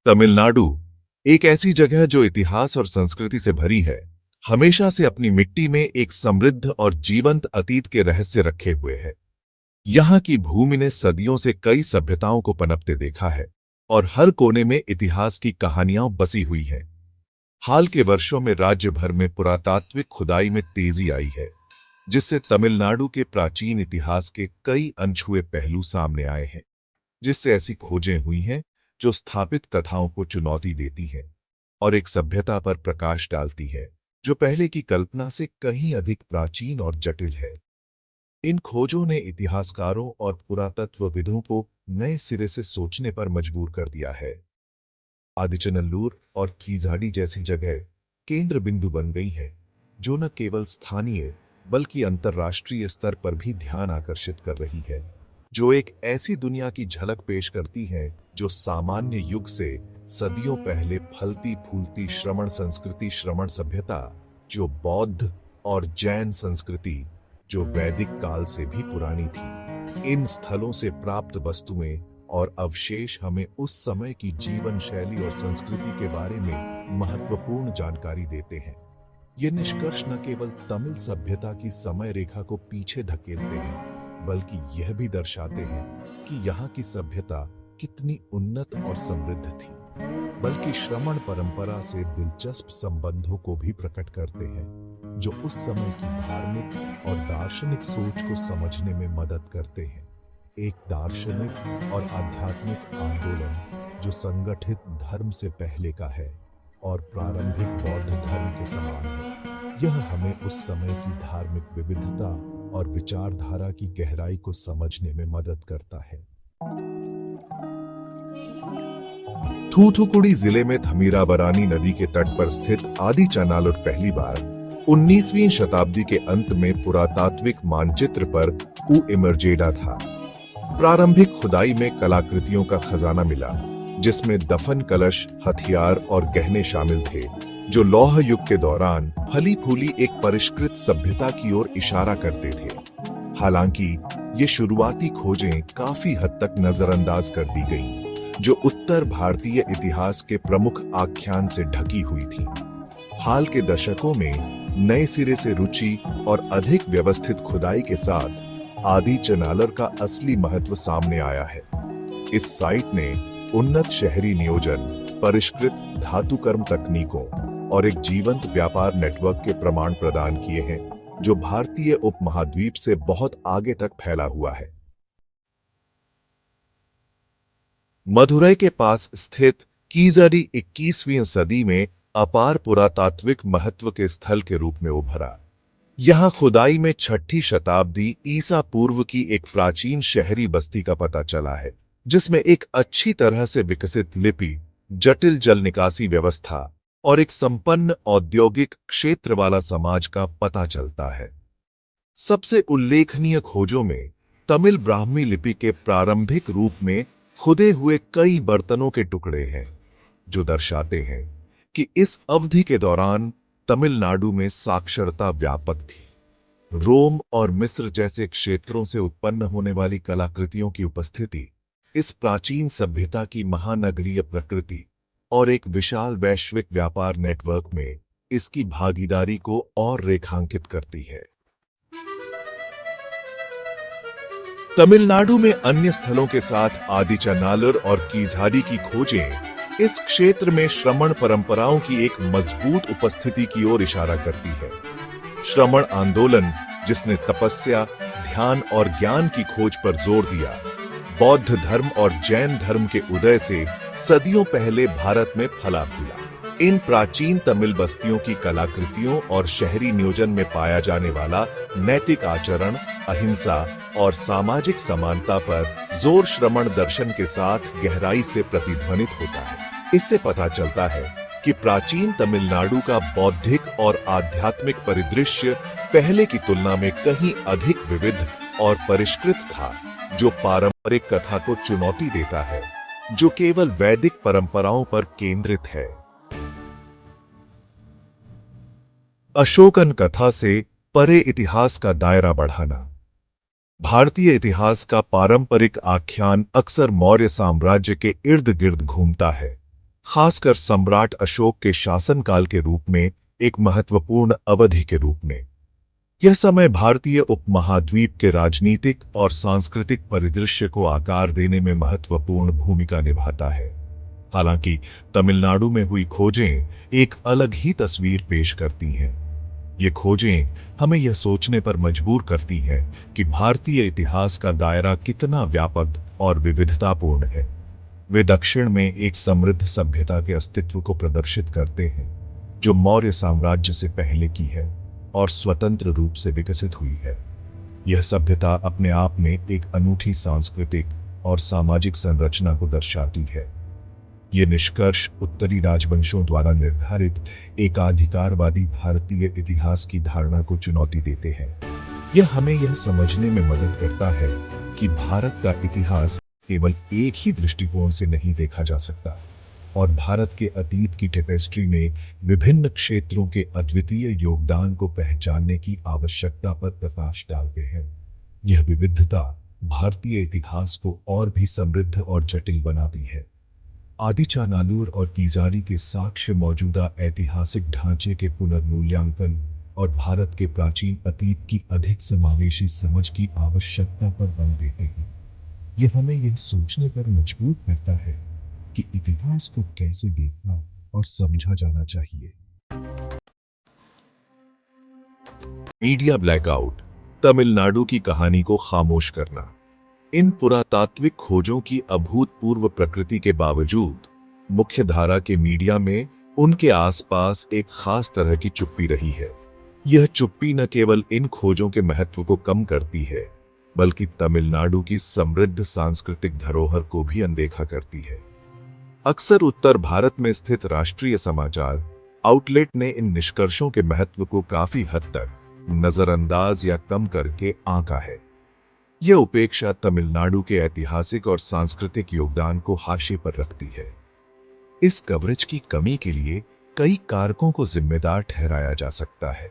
तमिलनाडु एक ऐसी जगह जो इतिहास और संस्कृति से भरी है, हमेशा से अपनी मिट्टी में एक समृद्ध और जीवंत अतीत के रहस्य रखे हुए है। यहाँ की भूमि ने सदियों से कई सभ्यताओं को पनपते देखा है और हर कोने में इतिहास की कहानियां बसी हुई हैं। हाल के वर्षों में राज्य भर में पुरातात्विक खुदाई में तेजी आई है, जिससे तमिलनाडु के प्राचीन इतिहास के कई अनछुए पहलू सामने आए हैं। जिससे ऐसी खोजें हुई हैं जो स्थापित कथाओं को चुनौती देती हैं और एक सभ्यता पर प्रकाश डालती है जो पहले की कल्पना से कहीं अधिक प्राचीन और जटिल है। इन खोजों ने इतिहासकारों और पुरातत्वविदों को नए सिरे से सोचने पर मजबूर कर दिया है। आदिचनल्लूर और कीझाड़ी जैसी जगह केंद्र बिंदु बन गई है, जो न केवल स्थानीय बल्कि अंतर्राष्ट्रीय स्तर पर भी ध्यान आकर्षित कर रही है, जो एक ऐसी दुनिया की झलक पेश करती है जो सामान्य युग से सदियों पहले फलती फूलती श्रमण संस्कृति, श्रमण सभ्यता, जो बौद्ध और जैन संस्कृति, जो वैदिक काल से भी पुरानी थी। इन स्थलों से प्राप्त वस्तुएं और अवशेष हमें उस समय की जीवन शैली और संस्कृति के बारे में महत्वपूर्ण जानकारी देते हैं। ये निष्कर्ष न केवल तमिल सभ्यता की समय रेखा को पीछे धकेलते हैं, बल्कि यह भी दर्शाते हैं कि यहाँ की सभ्यता कितनी उन्नत और समृद्ध थी, बल्कि श्रमण परंपरा से दिलचस्प संबंधों को भी प्रकट करते हैं, जो उस समय की धार्मिक और दार्शनिक सोच को समझने में मदद करते हैं। एक दार्शनिक और आध्यात्मिक आंदोलन जो संगठित धर्म से पहले का है और प्रारंभिक बौद्ध धर्म के समान है। यह हमें उस समय की धार्मिक विविधता और विचारधारा की गहराई को समझने में मदद करता है। थूथुकुडी जिले में थमीराबरानी नदी के तट पर स्थित आदिचनालुर पहली बार 19वीं शताब्दी के अंत में पुरातात्विक मानचित्र पर इमर्जेडा था। प्रारंभिक खुदाई में कलाकृतियों का खजाना मिला, जिसमें दफन कलश, हथियार और गहने शामिल थे, जो लौह युग के दौरान फली फूली एक परिष्कृत सभ्यता की ओर इशारा करते थे। हालांकि ये शुरुआती खोजें काफी हद तक नजरअंदाज कर दी गईं, जो उत्तर भारतीय इतिहास के प्रमुख आख्यान से ढकी हुई थी। हाल के दशकों में नए सिरे से रुचि और अधिक व्यवस्थित खुदाई के साथ आदिचनालर का असली महत्व सामने आया है। इस साइट ने उन्नत शहरी नियोजन, परिष्कृत धातुकर्म तकनीकों और एक जीवंत व्यापार नेटवर्क के प्रमाण प्रदान किए हैं, जो भारतीय उपमहाद्वीप से बहुत आगे तक फैला हुआ है। मदुरई के पास स्थित कीझाड़ी 21वीं सदी में अपार पुरातात्विक महत्व के स्थल के रूप में उभरा। यहाँ खुदाई में 6ठी शताब्दी ईसा पूर्व की एक प्राचीन शहरी बस्ती का पता चला है, जिसमें एक अच्छी तरह से विकसित लिपि, जटिल जल निकासी व्यवस्था और एक संपन्न औद्योगिक क्षेत्र वाला समाज का पता चलता है। सबसे उल्लेखनीय खोजों में तमिल ब्राह्मी लिपि के प्रारंभिक रूप में खुदे हुए कई बर्तनों के टुकड़े हैं, जो दर्शाते हैं कि इस अवधि के दौरान तमिलनाडु में साक्षरता व्यापक थी। रोम और मिस्र जैसे क्षेत्रों से उत्पन्न होने वाली कलाकृतियों की उपस्थिति इस प्राचीन सभ्यता की महानगरीय प्रकृति और एक विशाल वैश्विक व्यापार नेटवर्क में इसकी भागीदारी को और रेखांकित करती है। तमिलनाडु में अन्य स्थलों के साथ आदिचनालर और कीझाड़ी की खोजें इस क्षेत्र में श्रमण परंपराओं की एक मजबूत उपस्थिति की ओर इशारा करती है। श्रमण आंदोलन, जिसने तपस्या, ध्यान और ज्ञान की खोज पर जोर दिया, बौद्ध धर्म और जैन धर्म के उदय से सदियों पहले भारत में फला फूला। इन प्राचीन तमिल बस्तियों की कलाकृतियों और शहरी नियोजन में पाया जाने वाला नैतिक आचरण, अहिंसा और सामाजिक समानता पर जोर श्रमण दर्शन के साथ गहराई से प्रतिध्वनित होता है। इससे पता चलता है कि प्राचीन तमिलनाडु का बौद्धिक और आध्यात्मिक परिदृश्य पहले की तुलना में कहीं अधिक विविध और परिष्कृत था, जो पारंपरिक कथा को चुनौती देता है, जो केवल वैदिक परंपराओं पर केंद्रित है। अशोकन कथा से परे इतिहास का दायरा बढ़ाना। भारतीय इतिहास का पारंपरिक आख्यान अक्सर मौर्य साम्राज्य के इर्द गिर्द घूमता है, खासकर सम्राट अशोक के शासनकाल के रूप में एक महत्वपूर्ण अवधि के रूप में। यह समय भारतीय उपमहाद्वीप के राजनीतिक और सांस्कृतिक परिदृश्य को आकार देने में महत्वपूर्ण भूमिका निभाता है। हालांकि तमिलनाडु में हुई खोजें एक अलग ही तस्वीर पेश करती हैं। ये खोजें हमें यह सोचने पर मजबूर करती हैं कि भारतीय इतिहास का दायरा कितना व्यापक और विविधतापूर्ण है। वे दक्षिण में एक समृद्ध सभ्यता के अस्तित्व को प्रदर्शित करते हैं, जो मौर्य साम्राज्य से पहले की है और स्वतंत्र रूप से विकसित हुई है। यह सभ्यता अपने आप में एक अनूठी सांस्कृतिक और सामाजिक संरचना को दर्शाती है। ये निष्कर्ष उत्तरी राजवंशों द्वारा निर्धारित एकाधिकारवादी भारतीय इतिहास की धारणा को चुनौती देते हैं। यह हमें यह समझने में मदद करता है कि भारत का इतिहास केवल एक ही दृष्टिकोण से नहीं देखा जा सकता और भारत के अतीत की टेपेस्ट्री में विभिन्न क्षेत्रों के अद्वितीय योगदान को पहचानने की आवश्यकता पर प्रकाश डालते हैं। यह विविधता भारतीय इतिहास को और भी समृद्ध और जटिल बनाती है। आदिचानालूर और कीजारी के साक्ष्य मौजूदा ऐतिहासिक ढांचे के पुनर्मूल्यांकन और भारत के प्राचीन अतीत की अधिक समावेशी समझ की आवश्यकता पर बल देते हैं। यह हमें यह सोचने पर मजबूर करता है कि इतिहास को कैसे देखना और समझा जाना चाहिए। मीडिया ब्लैकआउट, तमिलनाडु की कहानी को खामोश करना। इन पुरातात्विक खोजों की अभूतपूर्व प्रकृति के बावजूद मुख्यधारा के मीडिया में उनके आसपास एक खास तरह की चुप्पी रही है। यह चुप्पी न केवल इन खोजों के महत्व को कम करती है, बल्कि तमिलनाडु की समृद्ध सांस्कृतिक धरोहर को भी अनदेखा करती है। अक्सर उत्तर भारत में स्थित राष्ट्रीय समाचार आउटलेट ने इन निष्कर्षों के महत्व को काफी हद तक नजरअंदाज या कम करके आंका है। यह उपेक्षा तमिलनाडु के ऐतिहासिक और सांस्कृतिक योगदान को हाशिए पर रखती है। इस कवरेज की कमी के लिए कई कारकों को जिम्मेदार ठहराया जा सकता है।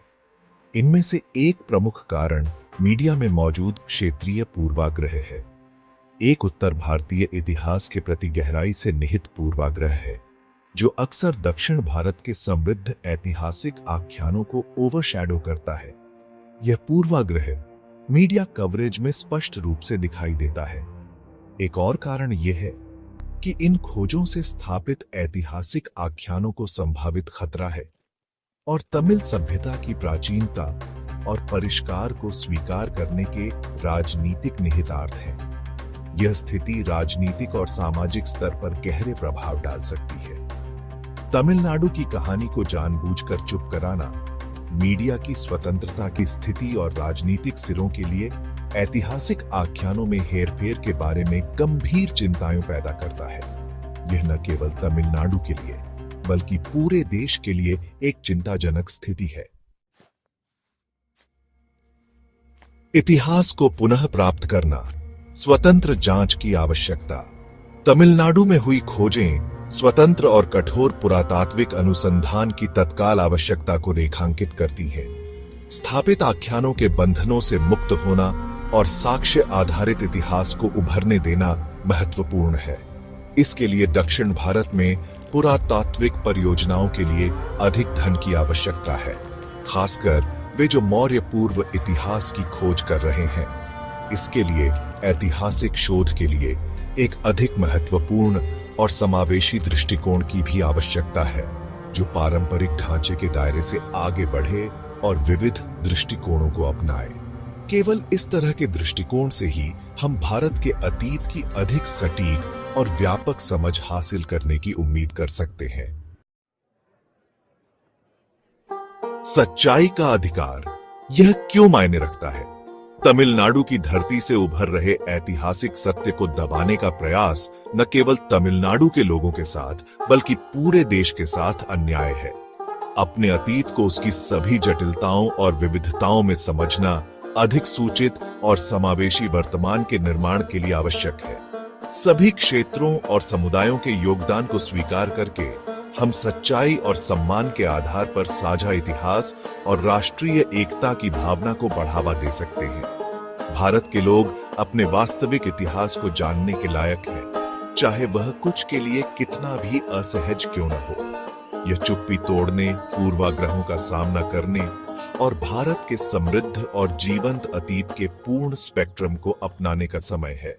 इनमें से एक प्रमुख कारण मीडिया में मौजूद क्षेत्रीय पूर्वाग्रह है। एक उत्तर भारतीय इतिहास के प्रति गहराई से निहित पूर्वाग्रह है, जो अक्सर दक्षिण भारत के समृद्ध ऐतिहासिक आख्यानों को ओवरशैडो करता है। यह पूर्वाग्रह मीडिया कवरेज में स्पष्ट रूप से दिखाई देता है। एक और कारण यह है कि इन खोजों से स्थापित ऐतिहासिक आख्यानों को संभावित खतरा है और तमिल सभ्यता की प्राचीनता और परिष्कार को स्वीकार करने के राजनीतिक निहितार्थ हैं। यह स्थिति राजनीतिक और सामाजिक स्तर पर गहरे प्रभाव डाल सकती है। तमिलनाडु की कहानी को जानबूझकर चुप कराना मीडिया की स्वतंत्रता की स्थिति और राजनीतिक सिरों के लिए ऐतिहासिक आख्यानों में हेरफेर के बारे में गंभीर चिंताएं पैदा करता है। यह न केवल तमिलनाडु के लिए बल्कि पूरे देश के लिए एक चिंताजनक स्थिति है। इतिहास को पुनः प्राप्त करना, स्वतंत्र जांच की आवश्यकता। तमिलनाडु में हुई खोजें स्वतंत्र और कठोर पुरातात्विक अनुसंधान की तत्काल आवश्यकता को रेखांकित करती हैं। स्थापित आख्यानों के बंधनों से मुक्त होना और साक्ष्य आधारित इतिहास को उभरने देना महत्वपूर्ण है। इसके लिए दक्षिण भारत में पुरातात्विक परियोजनाओं के लिए अधिक धन की आवश्यकता है, खासकर वे जो मौर्य पूर्व इतिहास की खोज कर रहे हैं। इसके लिए ऐतिहासिक शोध के लिए एक अधिक महत्वपूर्ण और समावेशी दृष्टिकोण की भी आवश्यकता है, जो पारंपरिक ढांचे के दायरे से आगे बढ़े और विविध दृष्टिकोणों को अपनाए। केवल इस तरह के दृष्टिकोण से ही हम भारत के अतीत की अधिक सटीक और व्यापक समझ हासिल करने की उम्मीद कर सकते हैं। सच्चाई का अधिकार, यह क्यों मायने रखता है? तमिलनाडु की धरती से उभर रहे ऐतिहासिक सत्य को दबाने का प्रयास न केवल तमिलनाडु के लोगों के साथ बल्कि पूरे देश के साथ अन्याय है। अपने अतीत को उसकी सभी जटिलताओं और विविधताओं में समझना अधिक सूचित और समावेशी वर्तमान के निर्माण के लिए आवश्यक है। सभी क्षेत्रों और समुदायों के योगदान को स्वीकार करके हम सच्चाई और सम्मान के आधार पर साझा इतिहास और राष्ट्रीय एकता की भावना को बढ़ावा दे सकते हैं। भारत के लोग अपने वास्तविक इतिहास को जानने के लायक हैं, चाहे वह कुछ के लिए कितना भी असहज क्यों न हो। यह चुप्पी तोड़ने, पूर्वाग्रहों का सामना करने और भारत के समृद्ध और जीवंत अतीत के पूर्ण स्पेक्ट्रम को अपनाने का समय है।